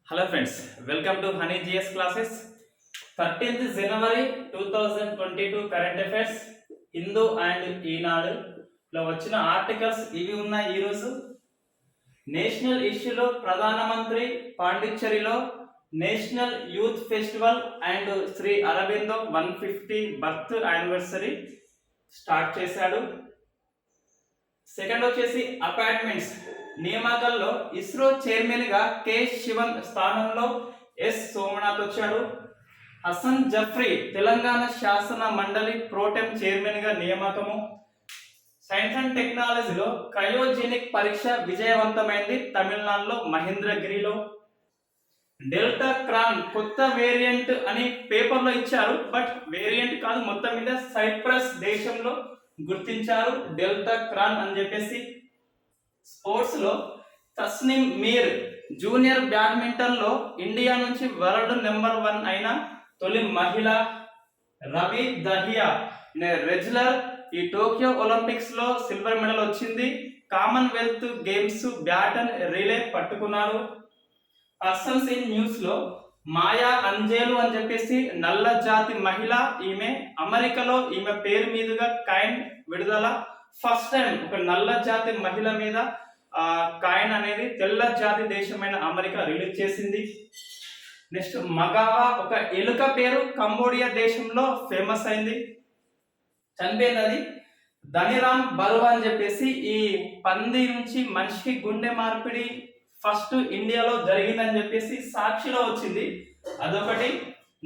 Hello friends, welcome to Honey GS classes. 13th January 2022 current affairs Hindu and Eenadu లో వచ్చిన articles ఇవి ఉన్నాయి. ఈరోజు నేషనల్ ఇష్యూలో ప్రధానమంత్రి పాండిచ్చేరిలో national youth festival and Shri Aurobindo 150 birth anniversary start చేశాడు. సెకండ్ వచ్చేసి అపాయింట్మెంట్స్ నియామకాల్లో ఇస్రో చైర్మన్ గా కె శివన్ స్థానంలో ఎస్ సోమనాథ్ వచ్చాడు. హసన్ జఫ్రీ తెలంగాణ శాసన మండలి ప్రోటెం చైర్మన్ గా నియామకము. సైన్స్ అండ్ టెక్నాలజీలో క్రయోజెనిక్ పరీక్ష విజయవంతమైంది తమిళనాడులో మహేంద్రగిరిలో. డెల్టా క్రాన్ కొత్త వేరియంట్ అని పేపర్లో ఇచ్చారు, బట్ వేరియంట్ కాదు, మొత్తం మీద సైప్రస్ దేశంలో గుర్తించారు డెల్టా క్రాన్ అని చెప్పేసి. స్పోర్ట్స్ లో తస్నిమ్ మీర్ జూనియర్ బ్యాడ్మింటన్ లో ఇండియా నుంచి వరల్డ్ నెంబర్ 1 అయిన తొలి మహిళ. రవి దహియా రెజ్లర్ ఈ టోక్యో ఒలింపిక్స్ లో సిల్వర్ మెడల్ వచ్చింది. కామన్వెల్త్ గేమ్స్ బ్యాటన్ రిలే పట్టుకున్నాడు. పర్సన్స్ ఇన్ న్యూస్ లో మాయా అంజేలు అని చెప్పేసి నల్ల జాతి మహిళ. ఈమె అమెరికాలో ఈమె పేరు మీదుగా కాయిన్ విడుదల. ఫస్ట్ టైం ఒక నల్ల జాతి మహిళ మీద కాయిన్ అనేది తెల్ల జాతి దేశమైన అమెరికా రిలీజ్ చేసింది. నెక్స్ట్ మగావా ఒక ఎలుక పేరు కంబోడియా దేశంలో ఫేమస్ అయింది, చనిపోయింది. అది ధనిరామ్ బరువా అని చెప్పేసి ఈ పంది నుంచి మనిషికి గుండె మార్పిడి ఫస్ట్ ఇండియాలో జరిగిందని చెప్పేసి సాక్షిలో వచ్చింది, అదొకటి.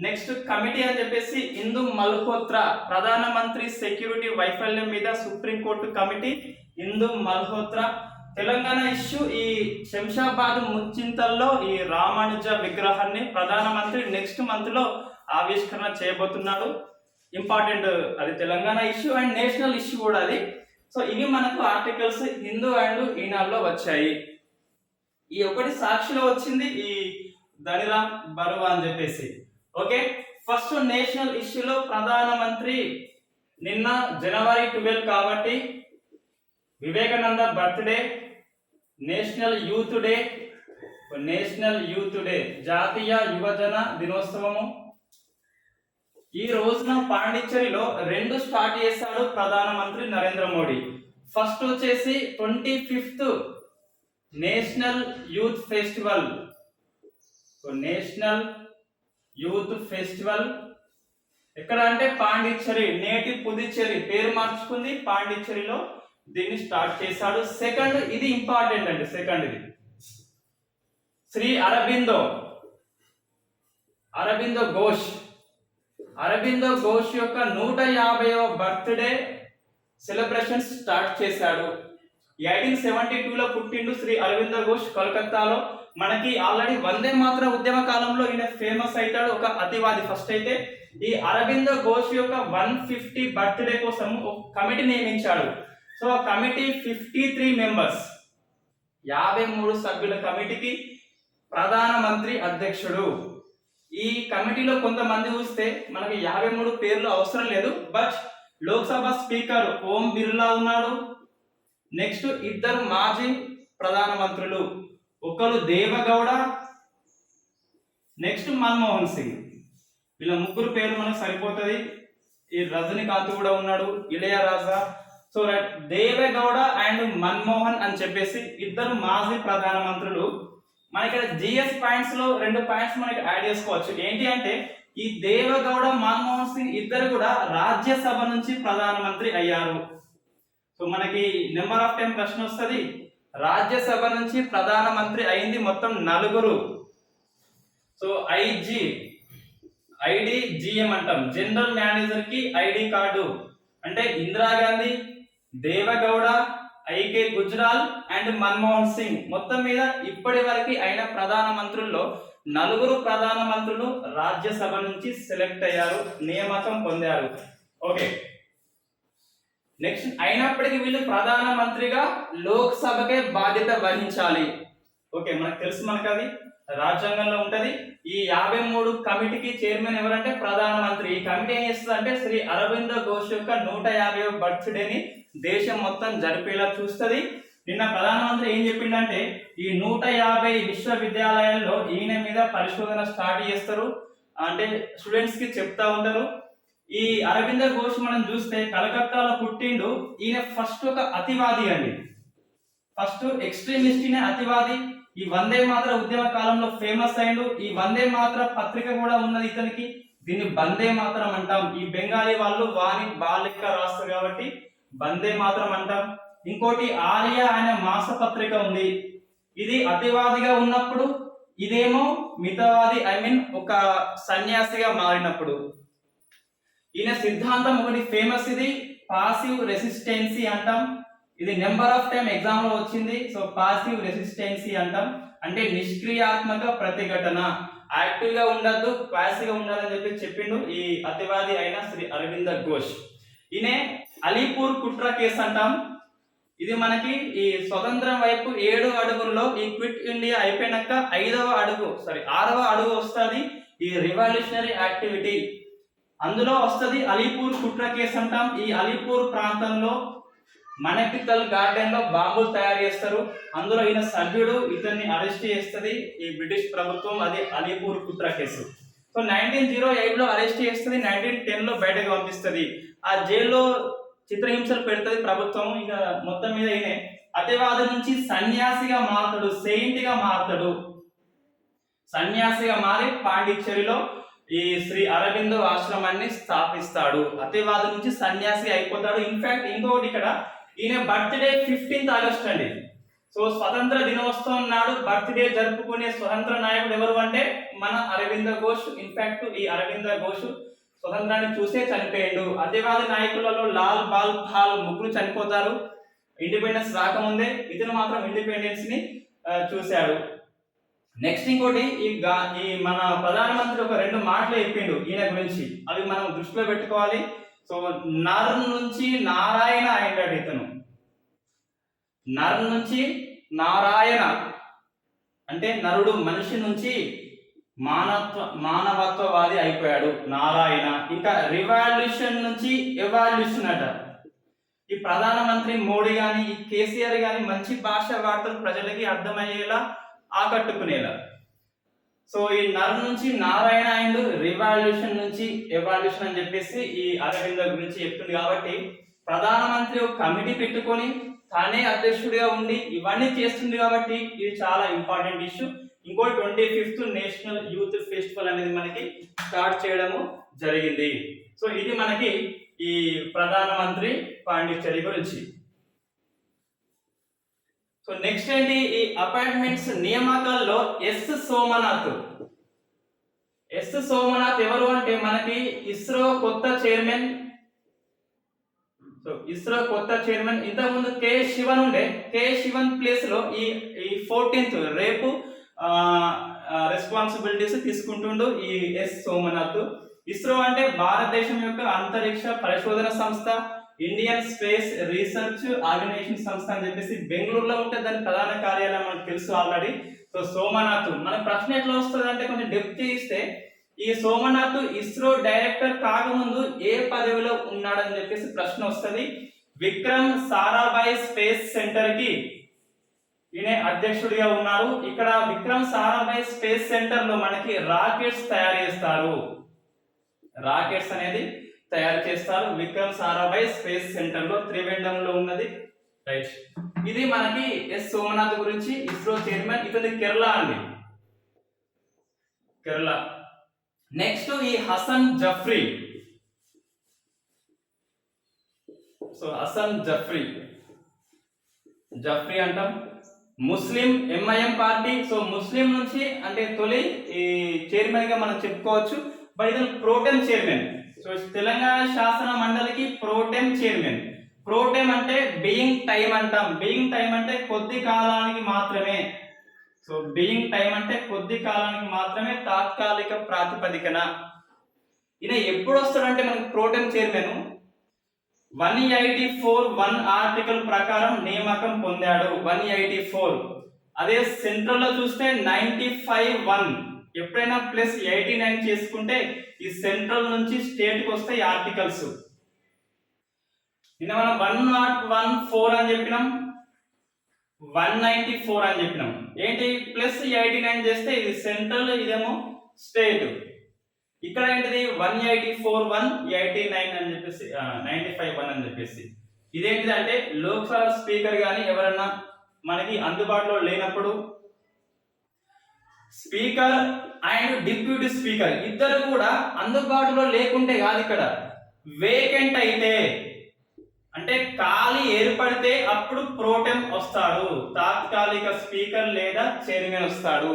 నెక్స్ట్ కమిటీ అని చెప్పేసి ఇందు మల్హోత్రా ప్రధానమంత్రి సెక్యూరిటీ వైఫల్యం మీద supreme court committee. Indu Malhotra Telangana issue ఈ శంషాబాద్ ముచ్చింతల్లో ఈ రామానుజ విగ్రహాన్ని ప్రధానమంత్రి నెక్స్ట్ మంత్ లో ఆవిష్కరణ చేయబోతున్నాడు. ఇంపార్టెంట్ అది Telangana issue and national issue కూడా అది. సో ఇవి మనకు ఆర్టికల్స్ హిందూ అండ్ ఈనాడులో వచ్చాయి. ఈ ఒకటి సాక్షిలో వచ్చింది ఈ ధనిరామ్ బరువా అని చెప్పేసి. ఓకే, ఫస్ట్ నేషనల్ ఇష్యూలో ప్రధానమంత్రి నిన్న జనవరి 12 కాబట్టి Vivekananda birthday, national youth day, జాతీయ యువజన దినోత్సవము. ఈ రోజున పాండిచ్చేరిలో 2 స్టార్ట్ చేశాడు ప్రధానమంత్రి నరేంద్ర మోడీ. ఫస్ట్ వచ్చేసి 25th నేషనల్ యూత్ ఫెస్టివల్ ఎక్కడ అంటే పాండిచ్చేరి, నేటి పుదుచ్చేరి పేరు మార్చుకుంది, పాండిచ్చేరిలో దీన్ని స్టార్ట్ చేశాడు. సెకండ్ ఇది ఇంపార్టెంట్ అండి, సెకండ్ ఇది శ్రీ అరబిందో ఘోష్ యొక్క 150వ బర్త్డే సెలబ్రేషన్స్ స్టార్ట్ చేశాడు. 1872లో పుట్టిండు శ్రీ అరవిందో ఘోష్ కోల్కతాలో. మనకి ఆల్రెడీ వందే మాతర ఉద్యమ కాలంలో ఈయన ఫేమస్ అవుతాడు, ఒక అతివాది ఫస్ట్. అయితే ఈ అరవిందో ఘోష్ యొక్క 150 బర్త్డే కోసం ఒక కమిటీ నియమించాడు. సో ఆ కమిటీ 53 మెంబర్స్, 53 సభ్యుల కమిటీకి ప్రధానమంత్రి అధ్యక్షుడు. ఈ కమిటీలో కొంతమంది చూస్తే మనకి 53 పేర్లు అవసరం లేదు, బట్ లోక్సభ స్పీకర్ ఓం బిర్లా ఉన్నాడు. నెక్స్ట్ 2 మాజీ ప్రధానమంత్రులు, ఒకరు దేవగౌడ, నెక్స్ట్ మన్మోహన్ సింగ్. వీళ్ళ 3 పేర్లు మనకు సరిపోతుంది. ఈ రజనీకాంత్ కూడా ఉన్నాడు, ఇళయరాజా. సో దేవగౌడ అండ్ మన్మోహన్ అని చెప్పేసి 2 మాజీ ప్రధానమంత్రులు. మనకి జిఎస్ పాయింట్స్ లో 2 పాయింట్స్ మనకి యాడ్ చేసుకోవచ్చు. ఏంటి అంటే ఈ దేవగౌడ, మన్మోహన్ సింగ్ ఇద్దరు కూడా రాజ్యసభ నుంచి ప్రధానమంత్రి అయ్యారు. సో మనకి నెంబర్ ఆఫ్ టైం ప్రశ్న వస్తుంది. రాజ్యసభ నుంచి ప్రధానమంత్రి అయింది మొత్తం 4. సో ఐడిజిఎం అంటాం, జనరల్ మేనేజర్ కి ఐడి కార్డు. అంటే ఇందిరాగాంధీ, దేవగౌడ, ఐకే గుజ్రాల్ అండ్ మన్మోహన్ సింగ్. మొత్తం మీద ఇప్పటి వరకు అయిన ప్రధానమంత్రుల్లో 4 ప్రధానమంత్రులు రాజ్యసభ నుంచి సెలెక్ట్ అయ్యారు, నియామకం పొందారు. ఓకే, నెక్స్ట్ అయినప్పటికీ వీళ్ళు ప్రధానమంత్రిగా లోక్సభకే బాధ్యత వహించాలి. ఓకే, మనకు తెలుసు, మనకు అది రాజ్యాంగంలో ఉంటది. ఈ 53 కమిటీకి చైర్మన్ ఎవరంటే ప్రధానమంత్రి. ఈ కమిటీ ఏం చేస్తుంది అంటే శ్రీ అరవిందో ఘోష్ యొక్క 150వ బర్త్డేని దేశం మొత్తం జరిపేలా చూస్తుంది. నిన్న ప్రధానమంత్రి ఏం చెప్పిండంటే ఈ 150 విశ్వవిద్యాలయాల్లో ఈయన మీద పరిశోధన స్టార్ట్ చేస్తారు, అంటే స్టూడెంట్స్ కి చెప్తా ఉంటారు. ఈ అరవింద ఘోష్ మనం చూస్తే కలకత్తాలో పుట్టిండు. ఈయన ఫస్ట్ ఒక అతివాది అండి, ఫస్ట్ ఎక్స్ట్రీమిస్ట్ అతివాది. ఈ వందే మాతర ఉద్యమ కాలంలో ఫేమస్ అయిండు. ఈ వందే మాతర పత్రిక కూడా ఉన్నది ఇతనికి, దీన్ని బందే మాతరం అంటాం. ఈ బెంగాలీ వాళ్ళు వాని బాలిక రాస్తారు కాబట్టి బందే మాతరం అంటాం. ఇంకోటి ఆర్య అనే మాసపత్రిక ఉంది, ఇది అతివాదిగా ఉన్నప్పుడు, ఇదేమో మితవాది ఒక సన్యాసిగా మారినప్పుడు. ఈయన సిద్ధాంతం ఒకటి ఫేమస్, ఇది పాసివ్ రెసిస్టెన్సీ అంటాం. ఇది నెంబర్ ఆఫ్ టైం ఎగ్జామ్ లో వచ్చింది. సో పాసివ్ రెసిస్టెన్సీ అంటాం, అంటే నిష్క్రియాత్మక ప్రతిఘటన. యాక్టివ్ గా ఉండద్దు, పాసివ్ గా ఉండాలని చెప్పిండు ఈ అతివాది అయిన శ్రీ అరవింద ఘోష్. ఈయన అలీపూర్ కుట్ర కేసు అంటాం. ఇది మనకి ఈ స్వతంత్రం వైపు 7 అడుగుల్లో ఈ క్విట్ ఇండియా అయిపోయినాక 6వ అడుగు వస్తుంది ఈ రివల్యూషనరీ యాక్టివిటీ, అందులో వస్తుంది అలీపూర్ కుట్ర కేసు అంటాం. ఈ అలీపూర్ ప్రాంతంలో మనకితల్ గార్డెన్ లో బాంబులు తయారు చేస్తారు, అందులో ఈయన సభ్యుడు, ఇతన్ని అరెస్ట్ చేస్తుంది ఈ బ్రిటిష్ ప్రభుత్వం, అది అలీపూర్ కుట్ర కేసు. సో 1908 లో అరెస్ట్ చేస్తుంది, 1910 లో బయటకు పంపిస్తుంది. ఆ జైల్లో చిత్రహింసలు పెడుతుంది ప్రభుత్వం. ఇక మొత్తం మీద ఈయన అతివాది నుంచి సన్యాసిగా మారుతాడు, సెయింట్ గా మారుతాడు. సన్యాసిగా మారి పాండిచ్చేరిలో ఈ శ్రీ అరవిందో ఆశ్రమాన్ని స్థాపిస్తాడు. అతివాది నుంచి సన్యాసి అయిపోతాడు. ఇన్ఫాక్ట్ ఇంకొకటి ఇక్కడ, ఈయన బర్త్డే 15th ఆగస్ట్ అండి. సో స్వతంత్ర దినోత్సవం నాడు బర్త్డే జరుపుకునే స్వతంత్ర నాయకుడు ఎవరు అంటే మన అరవింద ఘోష్. ఇన్ఫాక్ట్ ఈ అరవింద ఘోష్ స్వతంత్రాన్ని చూసే చనిపోయాడు. అతివాది నాయకులలో లాల్ బాల్ పాల్ ముగ్గురు చనిపోతారు ఇండిపెండెన్స్ రాకముందే, ఇతను మాత్రం ఇండిపెండెన్స్ ని చూశాడు. నెక్స్ట్ ఇంకోటి, ఈ మన ప్రధానమంత్రి ఒక 2 మాటలు చెప్పిండు ఈయన గురించి, అవి మనం దృష్టిలో పెట్టుకోవాలి. సో నర్ నుంచి నారాయణ అయ్యాడు ఇతను. నర్ నుంచి నారాయణ అంటే నరుడు, మనిషి నుంచి మానవత్వవాది అయిపోయాడు నారాయణ. ఇంకా రివాల్యూషన్ నుంచి ఎవాల్యూషన్ అట. ఈ ప్రధానమంత్రి మోడీ గాని, ఈ కేసీఆర్ గాని మంచి భాష వార్తలు ప్రజలకి అర్థమయ్యేలా, ఆకట్టుకునేలా. సో ఈ నర్ నుంచి నారాయణ అండ్ రివాల్యూషన్ నుంచి ఎవాల్యూషన్ అని చెప్పేసి ఈ అరవింద గురించి చెప్తుంది. కాబట్టి ప్రధానమంత్రి ఒక కమిటీ పెట్టుకొని తానే అధ్యక్షుడిగా ఉండి ఇవన్నీ చేస్తుంది కాబట్టి ఇది చాలా ఇంపార్టెంట్ ఇష్యూ. ఇంకో 25th నేషనల్ యూత్ ఫెస్టివల్ అనేది మనకి స్టార్ట్ చేయడము జరిగింది. సో ఇది మనకి ఈ ప్రధానమంత్రి పాండిచ్చేరి గురించి. సో నెక్స్ట్ ఏంటి, ఈ అపాయింట్మెంట్స్ నియామకాల్లో ఎస్ సోమనాథ్ ఎవరు అంటే మనకి ఇస్రో కొత్త చైర్మన్. సో ఇస్రో కొత్త చైర్మన్. ఇంతకుముందు కె శివన్ ఉండే, కె శివన్ ప్లేస్ లో ఈ 14th రేపు రెస్పాన్సిబిలిటీస్ తీసుకుంటుండు ఈ ఎస్ సోమనాథ్. ఇస్రో అంటే భారతదేశం యొక్క అంతరిక్ష పరిశోధన సంస్థ, ఇండియన్ స్పేస్ రీసెర్చ్ ఆర్గనైజేషన్ సంస్థ అని చెప్పేసి బెంగళూరులో ఉంటే దాని ప్రధాన కార్యాలయం మనకు తెలుసు ఆల్రెడీ. సో సోమనాథ్ మన ప్రశ్న ఎట్లా వస్తుంది అంటే కొంచెం డెప్త్ ఇస్తే, ఈ సోమనాథ్ ఇస్రో డైరెక్టర్ కాకముందు ఏ పదవిలో ఉన్నాడని చెప్పేసి ప్రశ్న వస్తుంది. విక్రమ్ సారాభాయ్ స్పేస్ సెంటర్ కి ఈయన అధ్యక్షుడిగా ఉన్నారు. ఇక్కడ విక్రమ్ సారాభాయ్ స్పేస్ సెంటర్ లో మనకి రాకెట్స్ తయారు చేస్తారు, రాకెట్స్ అనేది తయారు చేస్తారు. విక్రమ్ సారాభాయ్ స్పేస్ సెంటర్ లో త్రివేంద్రంలో ఉన్నది. రైట్, ఇది మనకి ఎస్ సోమనాథ్ గురించి, ఇస్రో చైర్మన్. ఇతని కేరళ అండి, కేరళ. నెక్స్ట్ ఈ హసన్ జఫ్రీ. సో హసన్ జఫ్రీ అంటాం. ముస్లిం ఎంఐఎం పార్టీ. సో ముస్లిం నుంచి అంటే తొలి ఈ చైర్మన్ గా మనం చెప్పుకోవచ్చు. బట్ ఇతను ప్రోటెం చైర్మన్. సో తెలంగాణ శాసన మండలికి ప్రోటెం చైర్మన్. ప్రోటెం అంటే బీయింగ్ టైం అంటాం. బీయింగ్ టైం అంటే కొద్ది కాలానికి మాత్రమే. సో బీయింగ్ టైం అంటే కొద్ది కాలానికి మాత్రమే, తాత్కాలిక ప్రాతిపదికన. ఈయన ఎప్పుడు వస్తాడంటే మనకి ప్రోటెం చైర్మన్ 184(1) ఆర్టికల్ ప్రకారం నియామకం పొందాడు. 184. అదే సెంట్రల్ లో చూస్తే 95(1). ఎప్పుడైనా +89 చేసుకుంటే ఈ సెంట్రల్ నుంచి స్టేట్ కి వస్తాయి ఆర్టికల్స్. నిన్న మనం 101(4) అని చెప్పినాం. 194 అని చెప్పినాం. ఏంటి ప్లస్ 89 చేస్తే ఇది సెంట్రల్, ఇదేమో స్టేట్. ఇక్కడ ఏంటిది 184 189 అని చెప్పేసి 95 1 అని చెప్పేసి. ఇదేంటిది అంటే లోక్సభ స్పీకర్ కానీ ఎవరన్నా మనకి అందుబాటులో లేనప్పుడు స్పీకర్ అండ్ డిప్యూటీ స్పీకర్ ఇద్దరు కూడా అందుబాటులో లేకుంటే కాదు, ఇక్కడ వేకెంట్ అయితే అంటే ఖాళీ ఏర్పడితే అప్పుడు ప్రోటెం వస్తాడు, తాత్కాలిక స్పీకర్ లేదా చైర్మన్ వస్తాడు.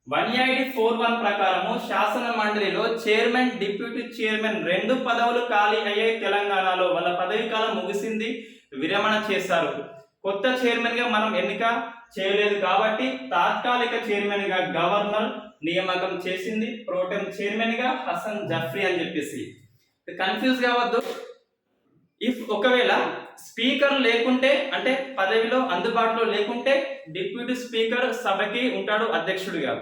184(1) ప్రకారము శాసన మండలిలో చైర్మన్ డిప్యూటీ చైర్మన్ రెండు పదవులు ఖాళీ అయ్యాయి తెలంగాణలో. వాళ్ళ పదవి కాలం ముగిసింది, విరమణ చేశారు. కొత్త చైర్మన్ గా మనం ఎన్నిక చేయలేదు కాబట్టి తాత్కాలిక చైర్మన్ గా గవర్నర్ నియామకం చేసింది, ప్రోటెం చైర్మన్ గా హసన్ జఫ్రీ అని చెప్పేసి. కన్ఫ్యూజ్ కావద్దు. ఇఫ్ ఒకవేళ స్పీకర్ లేకుంటే అంటే పదవిలో అందుబాటులో లేకుంటే డిప్యూటీ స్పీకర్ సభకి ఉంటాడు అధ్యక్షుడిగా.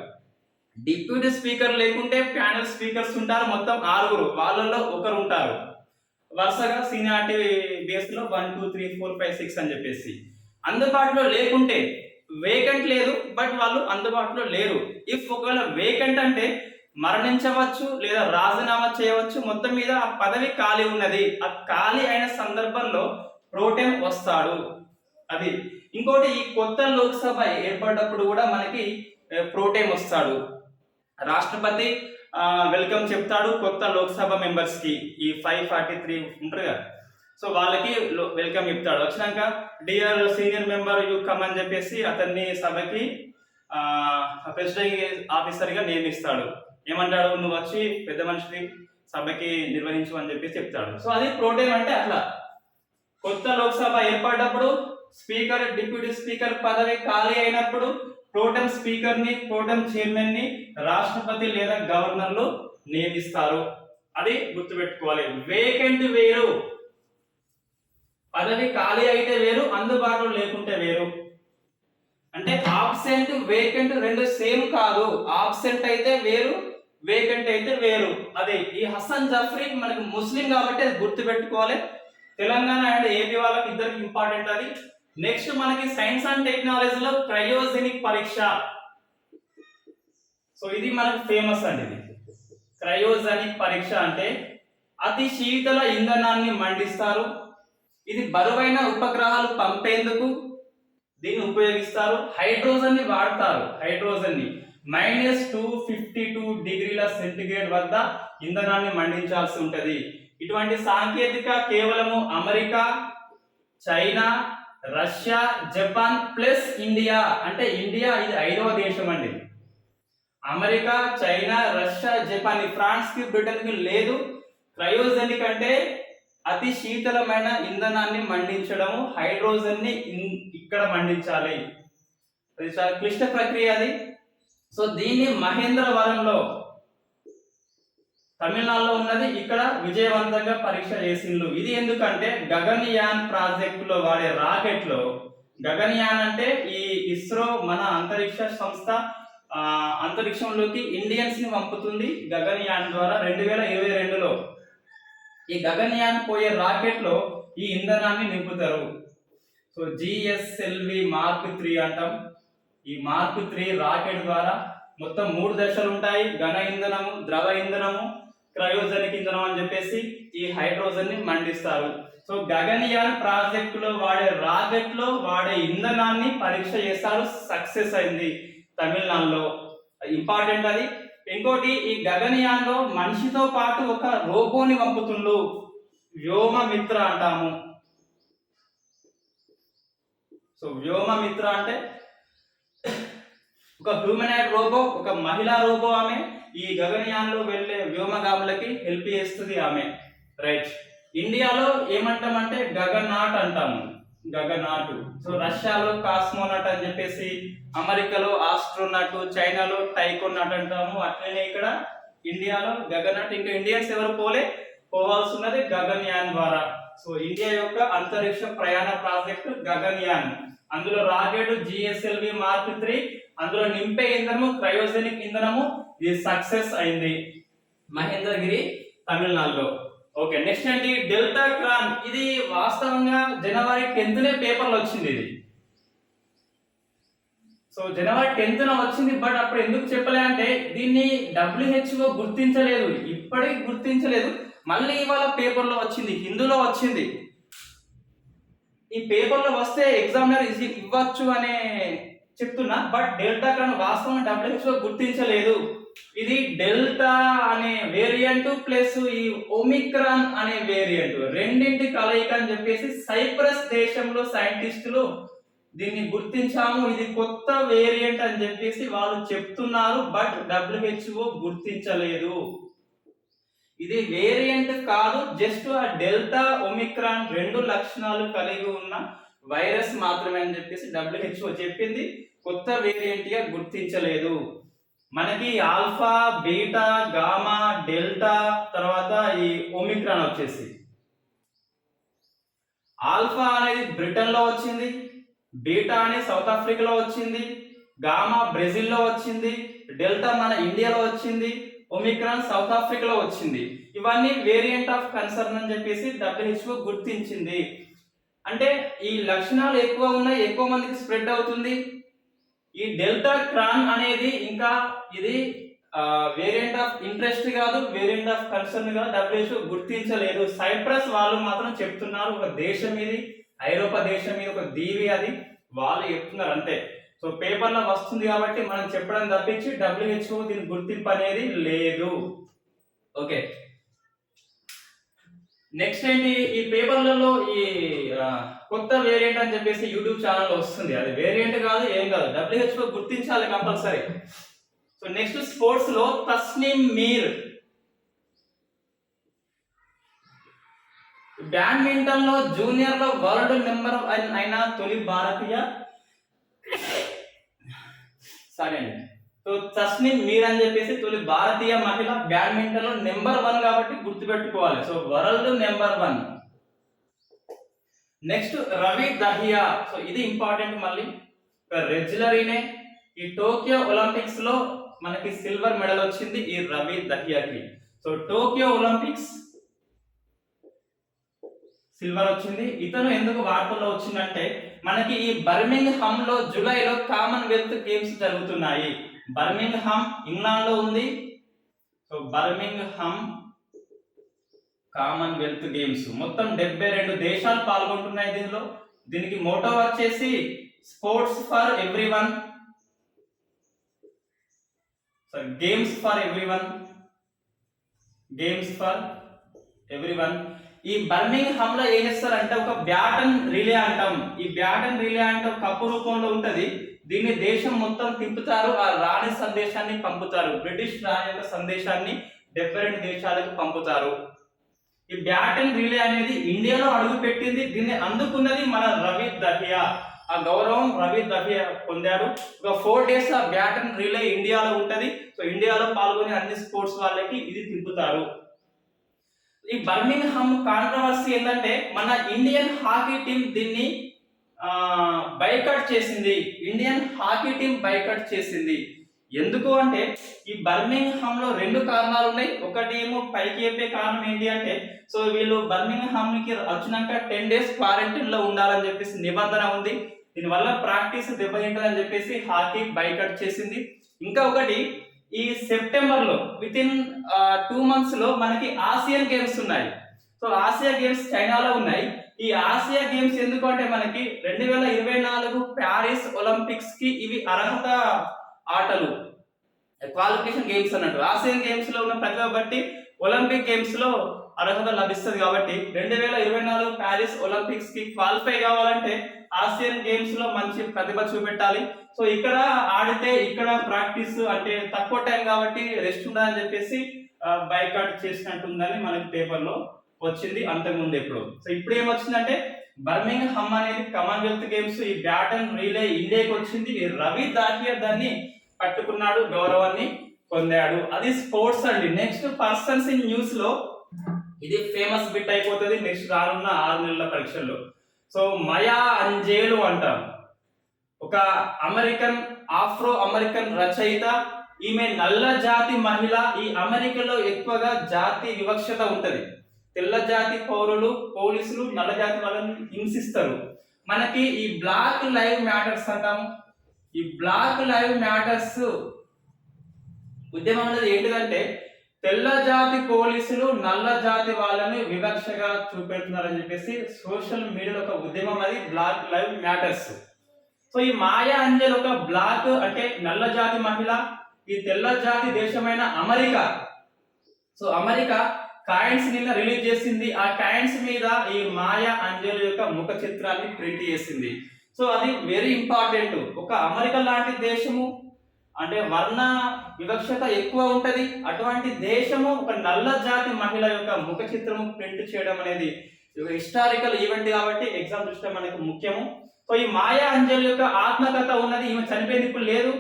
డిప్యూటీ స్పీకర్ లేకుంటే ప్యానెల్ స్పీకర్స్ ఉంటారు, మొత్తం 6. వాళ్ళల్లో ఒకరు ఉంటారు వరుసగా సీనియారిటీ బేస్ లో 1 2 3 4 5 6 అని చెప్పేసి. అందుబాటులో లేకుంటే వేకెంట్ లేదు, బట్ వాళ్ళు అందుబాటులో లేరు. ఇఫ్ ఒకవేళ వేకెంట్ అంటే మరణించవచ్చు లేదా రాజీనామా చేయవచ్చు, మొత్తం మీద ఆ పదవి ఖాళీ ఉన్నది. ఆ ఖాళీ అయిన సందర్భంలో ప్రోటెం వస్తాడు. అది ఇంకోటి, ఈ కొత్త లోక్సభ ఏర్పడినప్పుడు కూడా మనకి ప్రోటెం వస్తాడు. రాష్ట్రపతి వెల్కమ్ చెప్తాడు కొత్త లోక్సభ మెంబర్స్ కి. ఈ 543 ఉంటారు కదా, సో వాళ్ళకి వెల్కమ్ చెప్తాడు. వచ్చినాక dear senior member you come అని చెప్పేసి అతన్ని సభకి ప్రెసిడింగ్ ఆఫీసర్ గా నియమిస్తాడు. ఏమంటాడు, నువ్వు వచ్చి పెద్ద మనిషిని సభకి నిర్వహించు అని చెప్పేసి చెప్తాడు. సో అది ప్రోటెం అంటే అట్లా. కొత్త లోక్సభ ఏర్పడినప్పుడు స్పీకర్ డిప్యూటీ స్పీకర్ పదవి ఖాళీ అయినప్పుడు ప్రోటెం స్పీకర్ ని ప్రోటెం చైర్మన్ ని రాష్ట్రపతి లేదా గవర్నర్లు నియమిస్తారు. అది గుర్తుపెట్టుకోవాలి. వేకెంట్ వేరు, పదవి ఖాళీ అయితే వేరు, అందుబాటులో లేకుంటే వేరు. అంటే ఆబ్సెంట్ వేకెంట్ రెండు సేమ్ కాదు. ఆబ్సెంట్ అయితే వేరు, వేకెంట్ అయితే వేరు. అదే ఈ హసన్ జఫ్రీ మనకి ముస్లిం కాబట్టి అది గుర్తుపెట్టుకోవాలి. తెలంగాణ అండ్ ఏపీ వాళ్ళకి ఇద్దరికి ఇంపార్టెంట్ అది. నెక్స్ట్ మనకి సైన్స్ అండ్ టెక్నాలజీలో క్రయోజెనిక్ పరీక్ష. సో ఇది మనకి ఫేమస్ అండి. ఇది క్రయోజెనిక్ పరీక్ష అంటే అతి శీతల ఇంధనాన్ని మండిస్తారు. ఇది బరువైన ఉపగ్రహాలు పంపేందుకు దీన్ని ఉపయోగిస్తారు. హైడ్రోజన్ ని వాడతారు. హైడ్రోజన్ ని -252 డిగ్రీల సెంటిగ్రేడ్ వద్ద ఇంధనాన్ని మండించాల్సి ఉంటది. ఇటువంటి సాంకేతిక కేవలము America, China, Russia, Japan plus India, అంటే ఇండియా ఇది 5వ దేశం అండి. America, China, Russia, Japan, France కి బ్రిటన్ కి లేదు. క్రయోజెనిక్ అంటే అతి శీతలమైన ఇంధనాన్ని మండించడము, హైడ్రోజన్ ని ఇక్కడ మండించాలి. అది చాలా క్లిష్ట ప్రక్రియ అది. సో దీన్ని మహేంద్రవరంలో తమిళనాడులో ఉన్నది, ఇక్కడ విజయవంతంగా పరీక్ష చేసిండ్రు. ఇది ఎందుకంటే గగన్యాన్ ప్రాజెక్టులో వాడే రాకెట్ లో, గగన్యాన్ అంటే ఈ ఇస్రో మన అంతరిక్ష సంస్థ అంతరిక్షంలోకి ఇండియన్స్ ని పంపుతుంది గగన్యాన్ ద్వారా. 2022లో ఈ గగన్యాన్ పోయే రాకెట్ లో ఈ ఇంధనాన్ని నింపుతారు. సో జిఎస్ఎల్వి మార్క్ 3 అంటాం. ఈ మార్క్ 3 రాకెట్ ద్వారా మొత్తం 3 దశలు ఉంటాయి. ఘన ఇంధనము, ద్రవ ఇంధనము, క్రయోజెనిక్ ఇంధనం అని చెప్పేసి ఈ హైడ్రోజన్ ని మండిస్తారు. సో గగన్యాన్ ప్రాజెక్ట్ లో వాడే రాకెట్ లో వాడే ఇంధనాన్ని పరీక్ష చేస్తారు. సక్సెస్ అయింది తమిళనాడులో. ఇంపార్టెంట్ అది. ఇంకోటి, ఈ గగన్యాన్ లో మనిషితో పాటు ఒక రోబోని పంపుతుండ్రు, వ్యోమమిత్ర అంటాము. సో వ్యోమమిత్ర అంటే ఒక హ్యూమనాయిడ్ రోబో, ఒక మహిళా రోబో. ఆమె ఈ గగన్యాన్ లో వెళ్లే వ్యోమగాములకి హెల్ప్ చేస్తుంది ఆమె. రైట్. ఇండియాలో ఏమంటామంటే గగనాట్ అంటాము, గగనాట్. సో రష్యాలో కాస్మోనాట్ అని చెప్పేసి, అమెరికాలో ఆస్ట్రోనాట్, చైనాలో టైకోనాట్ అంటాము. అట్లనే ఇక్కడ ఇండియాలో గగనాట్. ఇంకా ఇండియన్స్ ఎవరు పోవాల్సి ఉన్నది గగన్యాన్ ద్వారా. సో ఇండియా యొక్క అంతరిక్ష ప్రయాణ ప్రాజెక్టు గగన్యాన్. అందులో రాకెట్ జిఎస్ఎల్వి మార్క్ 3, అందులో నింపే ఇంధనము క్రయోజెనిక్ ఇంధనము. ఇది సక్సెస్ అయింది మహేంద్రగిరి, తమిళనాడులో. ఓకే, నెక్స్ట్ ఏంటి, డెల్టా క్రాన్. ఇది వాస్తవంగా జనవరి 10నే పేపర్లో వచ్చింది. ఇది సో జనవరి 10th వచ్చింది, బట్ అప్పుడు ఎందుకు చెప్పలే అంటే దీన్ని WHO గుర్తించలేదు, ఇప్పటికి గుర్తించలేదు. మళ్ళీ ఇవాళ పేపర్లో వచ్చింది, హిందూలో వచ్చింది. ఈ పేపర్లో వస్తే ఎగ్జామినర్ ఇవ్వచ్చు అనే చెప్తున్నా, బట్ డెల్టా క్రాన్ వాస్తవం WHO గుర్తించలేదు. ఇది డెల్టా అనే వేరియంట్ ప్లస్ ఈ ఒమిక్రాన్ అనే వేరియంట్ రెండింటి కలయిక అని చెప్పేసి సైప్రస్ దేశంలో సైంటిస్టులు దీన్ని గుర్తించాము, ఇది కొత్త వేరియంట్ అని చెప్పేసి వాళ్ళు చెప్తున్నారు, బట్ WHO గుర్తించలేదు. ఇది వేరియంట్ కాదు, జస్ట్ ఆ డెల్టా ఒమిక్రాన్ రెండు లక్షణాలు కలిగి ఉన్న వైరస్ మాత్రమే అని చెప్పేసి WHO చెప్పింది, కొత్త వేరియంట్ గా గుర్తించలేదు. మనకి ఆల్ఫా, బీటా, గామా, డెల్టా, తర్వాత ఈ ఒమిక్రాన్ వచ్చేసి ఆల్ఫా అనేది బ్రిటన్ లో వచ్చింది, బీటా అనేది సౌత్ ఆఫ్రికాలో వచ్చింది, గామా బ్రెజిల్లో వచ్చింది, డెల్టా మన ఇండియాలో వచ్చింది, ఒమిక్రాన్ సౌత్ ఆఫ్రికాలో వచ్చింది. ఇవన్నీ వేరియంట్ ఆఫ్ కన్సర్న్ అని చెప్పేసి WHO గుర్తించింది. అంటే ఈ లక్షణాలు ఎక్కువ ఉన్నాయి, ఎక్కువ మందికి స్ప్రెడ్ అవుతుంది. ఈ డెల్టా క్రాన్ అనేది ఇంకా ఇది వేరియంట్ ఆఫ్ ఇంట్రెస్ట్ కాదు, వేరియంట్ ఆఫ్ కన్సర్న్ కాదు, WHO గుర్తించలేదు. సైప్రస్ వాళ్ళు మాత్రం చెప్తున్నారు, ఒక దేశం ఇది, ఐరోపా దేశం ఇది, ఒక దీవి అది వాళ్ళు చెప్తున్నారు అంతే. సో పేపర్లో వస్తుంది కాబట్టి మనం చెప్పడం తప్పించి WHO దీని గుర్తింపు అనేది లేదు. ఓకే, నెక్స్ట్ ఏంటి, ఈ పేపర్లలో ఈ కొత్త వేరియంట్ అని చెప్పేసి యూట్యూబ్ ఛానల్ వస్తుంది, అది వేరియంట్ కాదు, ఏం కాదు, WHO గుర్తించాలి కంపల్సరీ. సో నెక్స్ట్ స్పోర్ట్స్ లో తస్నీమ్ మీర్ బ్యాడ్మింటన్ లో జూనియర్ లో వరల్డ్ నెంబర్ అయిన తొలి భారతీయ సో తస్నీమ్ మీర్ అని చెప్పేసి తొలి భారతీయ మహిళ బ్యాడ్మింటన్ లో నెంబర్ 1 కాబట్టి గుర్తుపెట్టుకోవాలి. So world number 1. Next Ravi Dahiya, so ఇది ఇంపార్టెంట్, మళ్ళీ రెగ్యులరీనే. ఈ టోక్యో ఒలింపిక్స్ లో మనకి సిల్వర్ మెడల్ వచ్చింది ఈ రవి దహియాకి. సో టోక్యో ఒలింపిక్స్ సిల్వర్ వచ్చింది. ఇతను ఎందుకు వార్తల్లో వచ్చిందంటే మనకి ఈ బర్మింగ్హామ్ లో జూలైలో కామన్వెల్త్ గేమ్స్ జరుగుతున్నాయి. బర్మింగ్హామ్ ఇంగ్లాండ్ లో ఉంది. సో బర్మింగ్హామ్ కామన్వెల్త్ గేమ్స్ మొత్తం 72 దేశాలు పాల్గొంటున్నాయి దీనిలో. దీనికి మోటో వచ్చేసి sports for everyone, games for everyone, games for everyone. ఈ బర్మింగ్హామ్ లో ఏం చేస్తారంటే ఒక బ్యాటన్ రిలే అంటాం. ఈ బ్యాటన్ రిలే అంటే కప్పు రూపంలో ఉంటది, దీన్ని దేశం మొత్తం తిప్పుతారు, ఆ రాణి సందేశాన్ని పంపుతారు. బ్రిటిష్ రాణి యొక్క సందేశాన్ని 72 దేశాలకు పంపుతారు. ఈ బ్యాటన్ రిలే అనేది ఇండియాలో అడుగు పెట్టింది, దీన్ని అందుకున్నది మన రవి దహియా. ఆ గౌరవం రవి దహియా పొందాడు. ఒక 4 days ఆ బ్యాటన్ రిలే ఇండియాలో ఉంటది. సో ఇండియాలో పాల్గొనే అన్ని స్పోర్ట్స్ వాళ్ళకి ఇది తిప్పుతారు. ఈ బర్మింగ్హామ్ కాంట్రవర్సీ ఏంటంటే మన ఇండియన్ హాకీ టీం దీన్ని బైకట్ చేసింది. ఇండియన్ హాకీ టీం బైకట్ చేసింది. ఎందుకు అంటే ఈ బర్మింగ్హామ్ లో 2 కారణాలు ఉన్నాయి. ఒకటి ఏమో పైకి చెప్పే కారణం ఏంటి అంటే సో వీళ్ళు బర్మింగ్హామ్ కి వచ్చినాక 10 days క్వారంటైన్ లో ఉండాలని చెప్పేసి నిబంధన ఉంది. దీనివల్ల ప్రాక్టీస్ దెబ్బతింటదని చెప్పేసి హాకీ బైకట్ చేసింది. ఇంకా ఒకటి ఈ సెప్టెంబర్ లో విత్ ఇన్ 2 months లో మనకి ఆసియన్ గేమ్స్ ఉన్నాయి. సో ఆసియా గేమ్స్ చైనాలో ఉన్నాయి. ఈ ఆసియా గేమ్స్ ఎందుకు అంటే మనకి 2024 ప్యారిస్ ఒలింపిక్స్ కి ఇవి అర్హత ఆటలు, క్వాలిఫికేషన్ గేమ్స్ అన్నట్టు. ఆసియన్ గేమ్స్ లో ఉన్న ప్రతిభ బట్టి ఒలింపిక్ గేమ్స్ లో అర్హత లభిస్తుంది కాబట్టి 2024 ప్యారిస్ ఒలింపిక్స్ కి క్వాలిఫై కావాలంటే ఆసియన్ గేమ్స్ లో మంచి ప్రతిభ చూపెట్టాలి. సో ఇక్కడ ఆడితే ఇక్కడ ప్రాక్టీస్ అంటే తక్కువ టైం కాబట్టి రెస్ట్ ఉండాలని చెప్పేసి బైకాట్ చేసినట్టుందని మనకి పేపర్ లో వచ్చింది అంతకుముందు ఎప్పుడు. సో ఇప్పుడు ఏమొచ్చిందంటే బర్మింగ్హామ్ అనేది కామన్వెల్త్ గేమ్స్ ఈ బ్యాటన్ రిలే ఇండియాకి వచ్చింది. రవి దాహియా దాన్ని పట్టుకున్నాడు, గౌరవాన్ని పొందాడు. అది స్పోర్ట్స్ అండి. నెక్స్ట్ పర్సన్స్ ఇన్ న్యూస్ లో ఇది ఫేమస్ బిట్ అయిపోతుంది నెక్స్ట్ రానున్న 6 నెలల పరీక్షల్లో. సో మయా అంజేలు అంటాం, ఒక ఆఫ్రో అమెరికన్ రచయిత. ఈమె నల్ల జాతి మహిళ. ఈ అమెరికాలో ఎక్కువగా జాతి వివక్షత ఉంటది. తెల్ల జాతి పౌరులు, పోలీసులు నల్ల జాతి వాళ్ళని హింసిస్తారు. మనకి ఈ బ్లాక్ లైవ్ మ్యాటర్స్ అంటాం, ఈ బ్లాక్ లైవ్ మ్యాటర్స్ ఉద్యమం అనేది ఏంటిదంటే తెల్ల జాతి పోలీసులు నల్ల జాతి వాళ్ళని వివక్షగా చూపెడుతున్నారని చెప్పేసి సోషల్ మీడియాలో ఒక ఉద్యమం అది బ్లాక్ లైవ్ మ్యాటర్స్. సో ఈ మాయా అంజలి ఒక బ్లాక్ అంటే నల్ల జాతి మహిళ, ఈ తెల్ల జాతి దేశమైన అమెరికా. సో అమెరికా కాయిన్స్ నిన్న రిలీజ్ చేసింది. ఆ కాయిన్స్ మీద ఈ మాయా అంజలి యొక్క ముఖ చిత్రాన్ని ప్రింట్ చేసింది. సో అది వెరీ ఇంపార్టెంట్. ఒక అమెరికా లాంటి దేశము అంటే వర్ణ వివక్షత ఎక్కువ ఉంటది, అటువంటి దేశము ఒక నల్ల జాతి మహిళ యొక్క ముఖ చిత్రము ప్రింట్ చేయడం అనేది ఒక హిస్టారికల్ ఈవెంట్ కాబట్టి ఎగ్జామ్ దృష్ట్యా మనకు ముఖ్యము. సో ఈ మాయా అంజలి యొక్క ఆత్మకథ ఉన్నది, ఈమె చనిపోయింది ఇప్పుడు లేదు.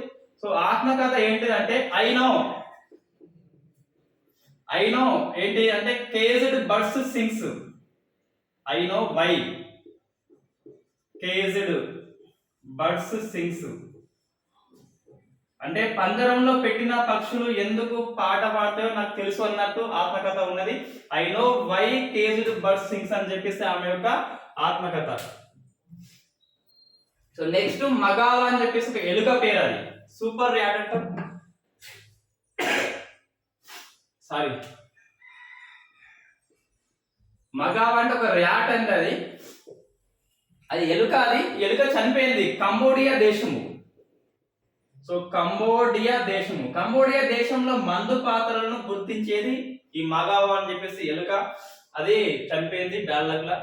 సో ఆత్మకథ ఏంటిదంటే ఐ నో ఏంటి అంటే caged birds sings, I know why caged birds sings అంటే పంజరంలో పెట్టిన పక్షులు ఎందుకు పాట పాడతాయో నాకు తెలుసు అన్నట్టు ఆత్మకథ ఉన్నది. I know why caged birds sings అని చెప్పేసి ఆమె యొక్క ఆత్మకథ. సో నెక్స్ట్ మగావా అని చెప్పేసి ఒక ఎలుక పేరు, అది సూపర్ ర్యాట్ సారీ మగావా అంటే ఒక ర్యాట్ అంటే అది ఎలుక. అది ఎలుక చనిపోయింది కంబోడియా దేశము. సో కంబోడియా దేశంలో మందు పాత్రలను గుర్తించేది ఈ మగావా అని చెప్పేసి ఎలుక, అది చనిపోయింది బ్యాడ్ లక్ లా.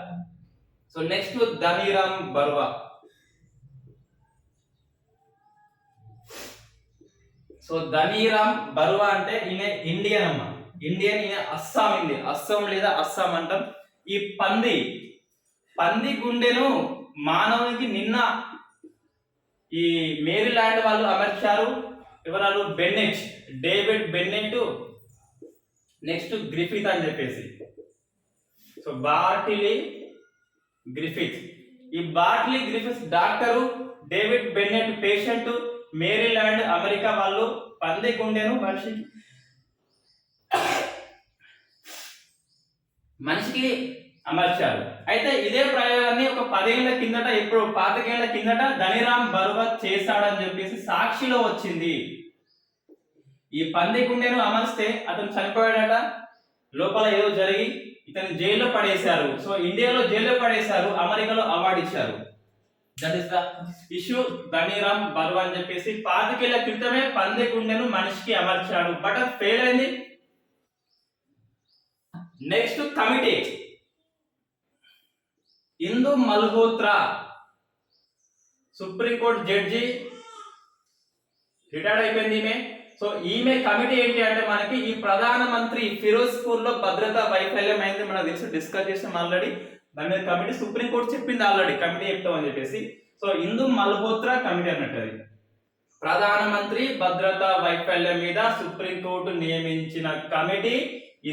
So next Dhaniram Barua. So Dhaniram Barua అంటే ఈయన ఇండియన్ అమ్మ, ఇండియన్, ఈయన అస్సాం లేదా అస్సాం అంటాం. ఈ పంది గుండెను మానవునికి నిన్న ఈ మేరీల్యాండ్ వాళ్ళు అమర్చారు. ఎవరు? డేవిడ్ బెన్నెట్, నెక్స్ట్ గ్రిఫిత్ అని చెప్పేసి. సో బార్టిలీ గ్రిఫిత్, ఈ Bartley Griffith doctor, David Bennett patient, Maryland America వాళ్ళు పంది గుండెను మనిషికి అమర్చారు. అయితే ఇదే ప్రయోగాన్ని ఒక 10 ఏళ్ల కిందట, ఇప్పుడు 25 ఏళ్ల కిందట ధనీరామ్ బర్వా చేశాడని చెప్పేసి సాక్షిలో వచ్చింది. ఈ పంది గుండెను అమర్స్తే అతను చనిపోయాడట, లోపల ఏదో జరిగి ఇతను జైల్లో పడేశారు. సో ఇండియాలో జైల్లో పడేశారు, అమెరికాలో అవార్డు ఇచ్చారు. That is the issue. Dhaniram Barua అని చెప్పేసి 25 ఏళ్ల క్రితమే పంది గుండెను మనిషికి అమర్చాడు, బట్ అది ఫెయిల్ అయింది. Next committee, Indu Malhotra supreme court judge, retired అయిపోయింది ఈమె. సో ఈమె కమిటీ ఏంటి అంటే మనకి ఈ ప్రధానమంత్రి ఫిరోజ్పూర్ లో భద్రతా వైఫల్యం అయింది, మనకు తెలుసు, డిస్కస్ చేసాం ఆల్రెడీ. దాని మీద కమిటీ సుప్రీంకోర్టు చెప్పింది ఆల్రెడీ, కమిటీ చెప్తామని చెప్పేసి. సో ఇందు మల్హోత్రా కమిటీ అన్నట్టు అది. ప్రధానమంత్రి భద్రతా వైఫల్యం మీద సుప్రీంకోర్టు నియమించిన committee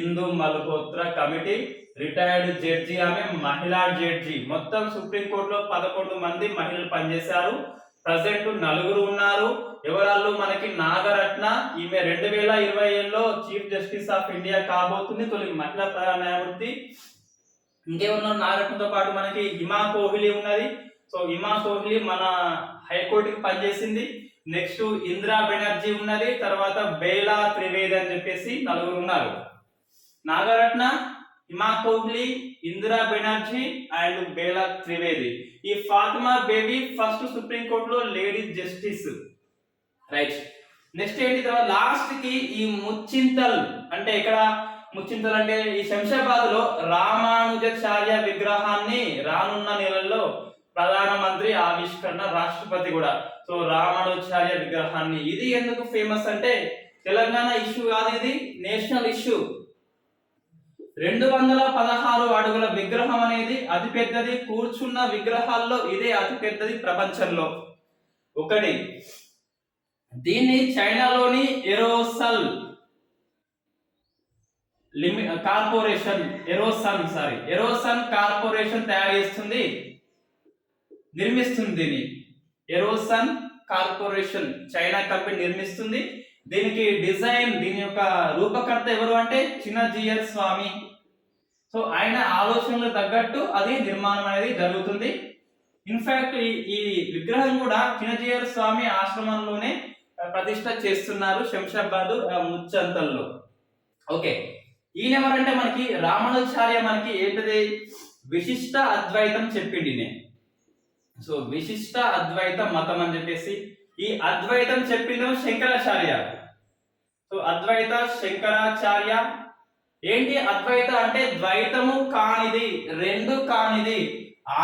Indu Malhotra committee. Retired judge ఆమె, మహిళా జడ్జి. మొత్తం సుప్రీంకోర్టులో 11 మంది మహిళలు పనిచేశారు. ప్రజెంట్ 4 ఉన్నారు. ఎవరాళ్ళు? మనకి నాగరత్న, ఈమె 2027లో చీఫ్ జస్టిస్ ఆఫ్ ఇండియా కాబోతుంది, తొలి మహిళా ప్రధాన న్యాయమూర్తి. ఇంకేమన్నారు? నాగరత్నతో పాటు మనకి హిమా కోహ్లీ ఉన్నది. సో హిమా కోహ్లీ మన హైకోర్టుకి పనిచేసింది. నెక్స్ట్ ఇందిరా బెనర్జీ ఉన్నది, తర్వాత బేలా త్రివేది అని చెప్పేసి 4 ఉన్నారు. నాగరత్న, హిమా కోహ్లీ, ఇందిరా బెనర్జీ అండ్ బేలా త్రివేది. ఈ ఫాతిమా బేబీ ఫస్ట్ సుప్రీం కోర్టులో లేడీ జస్టిస్, రైట్. నెక్స్ట్ ఏంటి? తర్వాత లాస్ట్ కి ఈ ముచ్చింతల్ అంటే ఇక్కడ ముచ్చింతల్ అంటే ఈ శంషాబాద్ లో రామానుజాచార్య విగ్రహాన్ని రానున్న నెలల్లో ప్రధానమంత్రి ఆవిష్కరణ, రాష్ట్రపతి కూడా. సో రామానుజాచార్య విగ్రహాన్ని, ఇది ఎందుకు ఫేమస్ అంటే తెలంగాణ ఇష్యూ కాదు, ఇది నేషనల్ ఇష్యూ. 216 అడుగుల విగ్రహం అనేది అతి పెద్దది. కూర్చున్న విగ్రహాల్లో ఇదే అతి పెద్దది ప్రపంచంలో. ఒకటి, దీన్ని చైనాలోని ఎరోసన్ కార్పొరేషన్ తయారు చేస్తుంది, నిర్మిస్తుంది. దీన్ని ఎరోసన్ కార్పొరేషన్ చైనా కంపెనీ నిర్మిస్తుంది. దీనికి డిజైన్, దీని యొక్క రూపకర్త ఎవరు అంటే చిన్నజీయర్ స్వామి. సో ఆయన ఆలోచనలకు తగ్గట్టు అది నిర్మాణం అనేది జరుగుతుంది. ఇన్ఫాక్ట్ ఈ విగ్రహం కూడా చిన్నజీయర్ స్వామి ఆశ్రమంలోనే ప్రతిష్ట చేస్తున్నారు శంషాబాద్ ముచ్చంతల్లో. ఓకే, ఈయన ఎవరంటే మనకి రామానుజాచార్య మనకి ఏంటిది విశిష్ట అద్వైతం చెప్పింది నేను. సో విశిష్ట అద్వైత మతం అని చెప్పేసి ఈ అద్వైతం చెప్పిందో శంకరాచార్య. సో అద్వైత శంకరాచార్య. ఏంటి అద్వైత అంటే ద్వైతము కానిది, రెండు కానిది,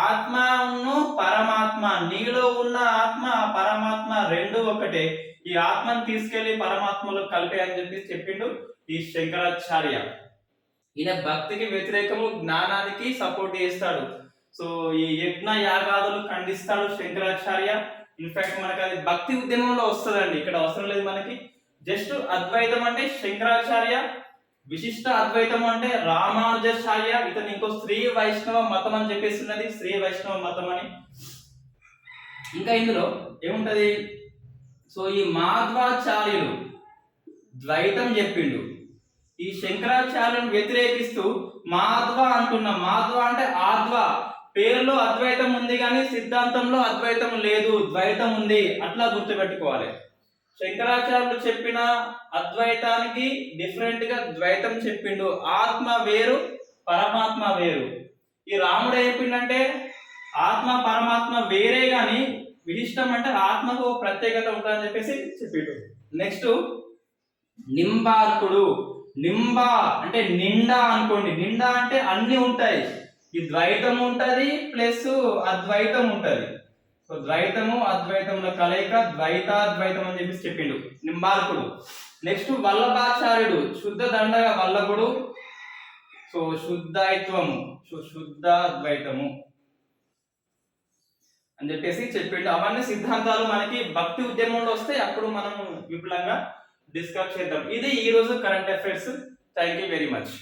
ఆత్మను పరమాత్మ, నీలో ఉన్న ఆత్మ పరమాత్మ రెండు ఒకటే, ఈ ఆత్మను తీసుకెళ్లి పరమాత్మలో కలిపే అని చెప్పి చెప్పిండు ఈ శంకరాచార్య. ఈయన భక్తికి వ్యతిరేకము, జ్ఞానానికి సపోర్ట్ చేస్తాడు. సో ఈ యజ్ఞ యాగాదులు ఖండిస్తాడు శంకరాచార్య. ఇన్ఫాక్ట్ మనకి అది భక్తి ఉద్యమంలో వస్తుందండి, ఇక్కడ అవసరం లేదు మనకి. జస్ట్ అద్వైతం అంటే శంకరాచార్య, విశిష్ట అద్వైతం అంటే రామానుజాచార్య. ఇతను ఇంకో శ్రీ వైష్ణవ మతం అని చెప్పేసి ఉన్నది, శ్రీ వైష్ణవ మతం అని. ఇంకా ఇందులో ఏముంటది, సో ఈ మాధ్వాచార్యులు ద్వైతం చెప్పిండు, ఈ శంకరాచార్యులను వ్యతిరేకిస్తూ మాధ్వ అంటున్నా. మాధ్వ అంటే ఆధ్వ, పేరులో అద్వైతం ఉంది కానీ సిద్ధాంతంలో అద్వైతం లేదు, ద్వైతం ఉంది, అట్లా గుర్తుపెట్టుకోవాలి. శంకరాచార్యులు చెప్పిన అద్వైతానికి డిఫరెంట్ గా ద్వైతం చెప్పిండు. ఆత్మ వేరు, పరమాత్మ వేరు. ఈ రాముడు చెప్పిండంటే ఆత్మ పరమాత్మ వేరే గాని విశిష్టం అంటే ఆత్మకు ప్రత్యేకత ఉంటుందని చెప్పేసి చెప్పిండు. నెక్స్ట్ నింబార్కుడు. నింబ అంటే నిండా అనుకోండి, నిండా అంటే అన్ని ఉంటాయి. ఈ ద్వైతం ఉంటది ప్లస్ అద్వైతం ఉంటది. సో ద్వైతము అద్వైతంలో కలయిక ద్వైతాద్వైతం అని చెప్పేసి చెప్పిండు నింబార్కుడు. నెక్స్ట్ వల్లభాచార్యుడు, శుద్ధ దండగ వల్లభుడు. సో శుద్ధాయిత్వము, శుద్ధాద్వైతము అని చెప్పేసి చెప్పిండు. అవన్నీ సిద్ధాంతాలు మనకి భక్తి ఉద్యమంలో వస్తే అప్పుడు మనం విపులంగా డిస్కస్ చేద్దాం. ఇది ఈ రోజు current affairs. Thank you very much.